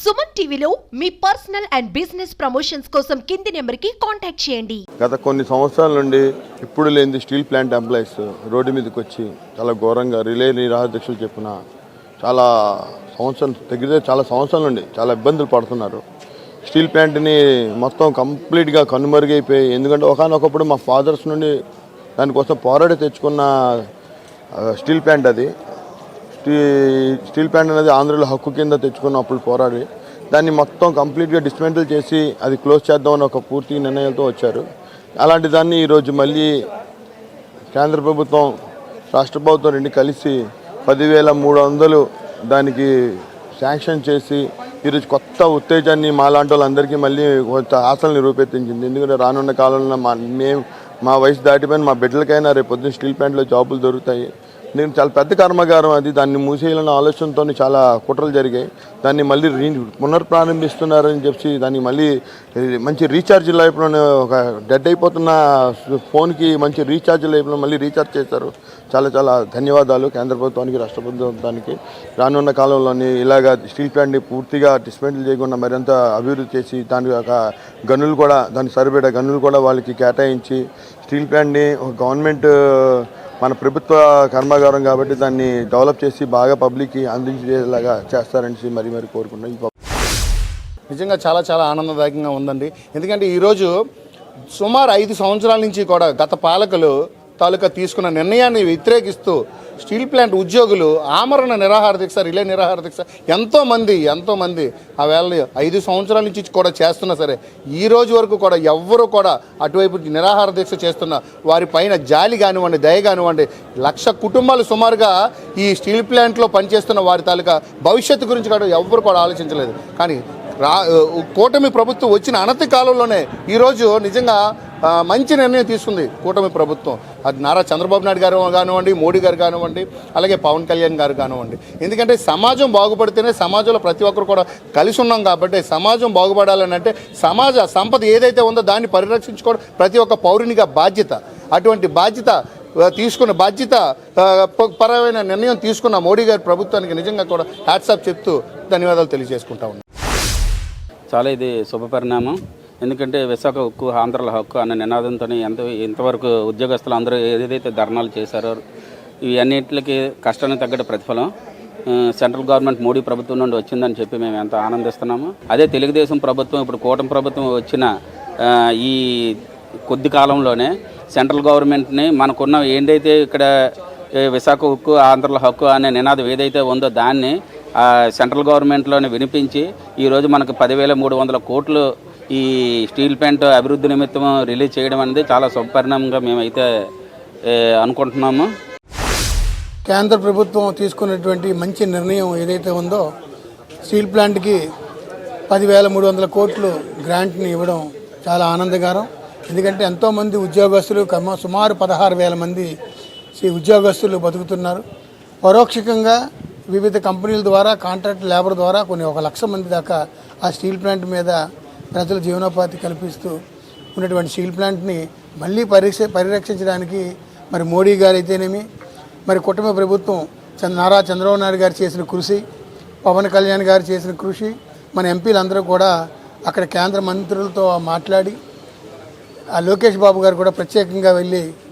సుమన్ టీవీలో మీ personal and business promotions కోసం కింది నెంబర్కి కాంటాక్ట్ చేయండి. గత కొన్ని సంవత్సరాల నుండి ఇప్పుడు లేని స్టీల్ ప్లాంట్ ఎంప్లాయీస్ రోడ్డు మీదకి వచ్చి చాలా ఘోరంగా రిలే నిరాహారదీక్షలు చెప్పిన చాలా సంవత్సరాల నుండి చాలా ఇబ్బందులు పడుతున్నారు. స్టీల్ ప్లాంట్ని మొత్తం కంప్లీట్గా కనుమరుగైపోయి, ఎందుకంటే ఒకనొకప్పుడు మా ఫాదర్స్ నుండి దానికోసం పోరాడి తెచ్చుకున్న స్టీల్ ప్లాంట్ అది. స్టీల్ ప్లాంట్ అనేది ఆంధ్రలో హక్కు కింద తెచ్చుకున్నప్పుడు పోరాడి దాన్ని మొత్తం కంప్లీట్గా డిస్మెంటల్ చేసి అది క్లోజ్ చేద్దామని ఒక పూర్తి నిర్ణయంతో వచ్చారు. అలాంటి దాన్ని ఈరోజు మళ్ళీ కేంద్ర ప్రభుత్వం రాష్ట్ర ప్రభుత్వం రెండు కలిసి 10,300 దానికి శాంక్షన్ చేసి ఈరోజు కొత్త ఉత్తేజాన్ని మాలాంటి వాళ్ళందరికీ మళ్ళీ కొంత ఆశలు నిరూపించింది. ఎందుకంటే రానున్న కాలంలో మా వయసు దాటిపోయిన మా బిడ్డలకైనా రేపు పొద్దున్న స్టీల్ ప్లాంట్లో జాబులు దొరుకుతాయి. నేను చాలా పెద్ద కర్మాగారం అది, దాన్ని మూసేయాలన్న ఆలోచనతో చాలా కుట్రలు జరిగాయి. దాన్ని మళ్ళీ పునర్ప్రారంభిస్తున్నారని చెప్పి దాన్ని మళ్ళీ మంచి రీఛార్జ్ లైఫ్లోనే ఒక డెడ్ అయిపోతున్న ఫోన్కి మంచి రీఛార్జ్ లైఫ్లో మళ్ళీ రీఛార్జ్ చేశారు. చాలా ధన్యవాదాలు కేంద్ర ప్రభుత్వానికి, రాష్ట్ర ప్రభుత్వానికి. రానున్న కాలంలోని ఇలాగా స్టీల్ ప్లాంట్ని పూర్తిగా డిస్మెంటల్ చేయకుండా మరింత అభివృద్ధి చేసి దాని యొక్క గనులు కూడా, దానికి సరిపడే గనులు కూడా వాళ్ళకి కేటాయించి స్టీల్ ప్లాంట్ని ఒక గవర్నమెంట్ మన ప్రభుత్వ కర్మాగారం కాబట్టి దాన్ని డెవలప్ చేసి బాగా పబ్లిక్కి అందించేలాగా చేస్తారని మరి కోరుకుంటున్నాం. నిజంగా చాలా ఆనందదాయకంగా ఉందండి. ఎందుకంటే ఈరోజు సుమారు 5 సంవత్సరాల నుంచి కూడా గత పాలకులు తాలూకా తీసుకున్న నిర్ణయాన్ని వ్యతిరేకిస్తూ స్టీల్ ప్లాంట్ ఉద్యోగులు ఆమరణ నిరాహార దీక్ష, రిలే నిరాహార దీక్ష ఎంతోమంది ఆ వేళ 5 సంవత్సరాల నుంచి కూడా చేస్తున్నా సరే ఈ రోజు వరకు కూడా ఎవ్వరూ కూడా అటువైపు నిరాహార దీక్ష చేస్తున్న వారి పైన జాలి కానివ్వండి, దయ కానివ్వండి, 1,00,000 కుటుంబాలు సుమారుగా ఈ స్టీల్ ప్లాంట్లో పనిచేస్తున్న వారి తాలూకా భవిష్యత్తు గురించి కూడా ఎవ్వరు కూడా ఆలోచించలేదు. కానీ కూటమి ప్రభుత్వం వచ్చిన అనతి కాలంలోనే ఈరోజు నిజంగా మంచి నిర్ణయం తీసుకుంది కూటమి ప్రభుత్వం. అది నారా చంద్రబాబు నాయుడు గారు కానివ్వండి, మోడీ గారు కానివ్వండి, అలాగే పవన్ కళ్యాణ్ గారు కానివ్వండి. ఎందుకంటే సమాజం బాగుపడితేనే సమాజంలో ప్రతి ఒక్కరు కూడా కలిసి ఉన్నాం కాబట్టి సమాజం బాగుపడాలని అంటే సమాజ సంపద ఏదైతే ఉందో దాన్ని పరిరక్షించుకోవడం ప్రతి ఒక్క పౌరునిగా బాధ్యత. అటువంటి బాధ్యత పరమైన నిర్ణయం తీసుకున్న మోడీ గారి ప్రభుత్వానికి నిజంగా కూడా హ్యాట్సాప్ చెప్తూ ధన్యవాదాలు తెలియజేసుకుంటా ఉన్నాం. చాలా ఇది శుభపరిణామం. ఎందుకంటే విశాఖ హక్కు, ఆంధ్రాల హక్కు అనే నినాదంతో ఇంతవరకు ఉద్యోగస్తులు అందరూ ఏదైతే ధర్నాలు చేశారో ఇవన్నిటికి కష్టానికి తగ్గట్టు ప్రతిఫలం సెంట్రల్ గవర్నమెంట్ మోడీ ప్రభుత్వం నుండి వచ్చిందని చెప్పి మేము ఎంత ఆనందిస్తున్నాము. అదే తెలుగుదేశం ప్రభుత్వం ఇప్పుడు కూటమి ప్రభుత్వం వచ్చిన ఈ కొద్ది కాలంలోనే సెంట్రల్ గవర్నమెంట్ని మనకున్న ఏంటైతే ఇక్కడ విశాఖ హక్కు, ఆంధ్రాల హక్కు అనే నినాదం ఏదైతే ఉందో దాన్ని సెంట్రల్ గవర్నమెంట్లోనే వినిపించి ఈరోజు మనకు 10,300 కోట్లు ఈ స్టీల్ ప్లాంట్ అభివృద్ధి నిమిత్తం రిలీజ్ చేయడం అనేది చాలా శుభపరిణామంగా మేమైతే అనుకుంటున్నాము. కేంద్ర ప్రభుత్వం తీసుకున్నటువంటి మంచి నిర్ణయం ఏదైతే ఉందో స్టీల్ ప్లాంట్కి 10,300 కోట్లు గ్రాంట్ని ఇవ్వడం చాలా ఆనందకరం. ఎందుకంటే ఎంతోమంది ఉద్యోగస్తులు సుమారు 16,000 మంది ఉద్యోగస్తులు బతుకుతున్నారు. పరోక్షకంగా వివిధ కంపెనీల ద్వారా, కాంట్రాక్ట్ లేబర్ ద్వారా కొన్ని 1,00,000 మంది దాకా ఆ స్టీల్ ప్లాంట్ మీద ప్రజల జీవనోపాధి కల్పిస్తూ ఉన్నటువంటి స్టీల్ ప్లాంట్ని మళ్ళీ పరిరక్షించడానికి మరి మోడీ గారు అయితేనేమి, మరి కుటుంబ ప్రభుత్వం నారా చంద్రబాబు నాయుడు గారు చేసిన కృషి, పవన్ కళ్యాణ్ గారు చేసిన కృషి, మన ఎంపీలందరూ కూడా అక్కడ కేంద్ర మంత్రులతో మాట్లాడి ఆ లోకేష్ బాబు గారు కూడా ప్రత్యేకంగా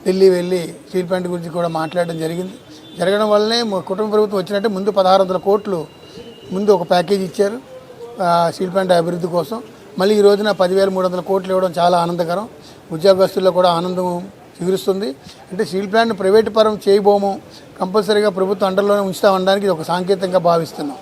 ఢిల్లీ వెళ్ళి స్టీల్ ప్లాంట్ గురించి కూడా మాట్లాడడం జరగడం వల్లనే కుటుంబ ప్రభుత్వం వచ్చినట్టే ముందు 1,600 కోట్లు ముందు ఒక ప్యాకేజ్ ఇచ్చారు స్టీల్ ప్లాంట్ అభివృద్ధి కోసం. మళ్ళీ ఈ రోజున 10,300 కోట్లు ఇవ్వడం చాలా ఆనందకరం. ఉద్యోగస్తుల్లో కూడా ఆనందం చిగురుస్తుంది. అంటే స్టీల్ ప్లాంట్ ప్రైవేటు పరం చేయబోము, కంపల్సరీగా ప్రభుత్వం అండర్లోనే ఉంచుతామనడానికి ఇది ఒక సాంకేతికంగా భావిస్తున్నాం.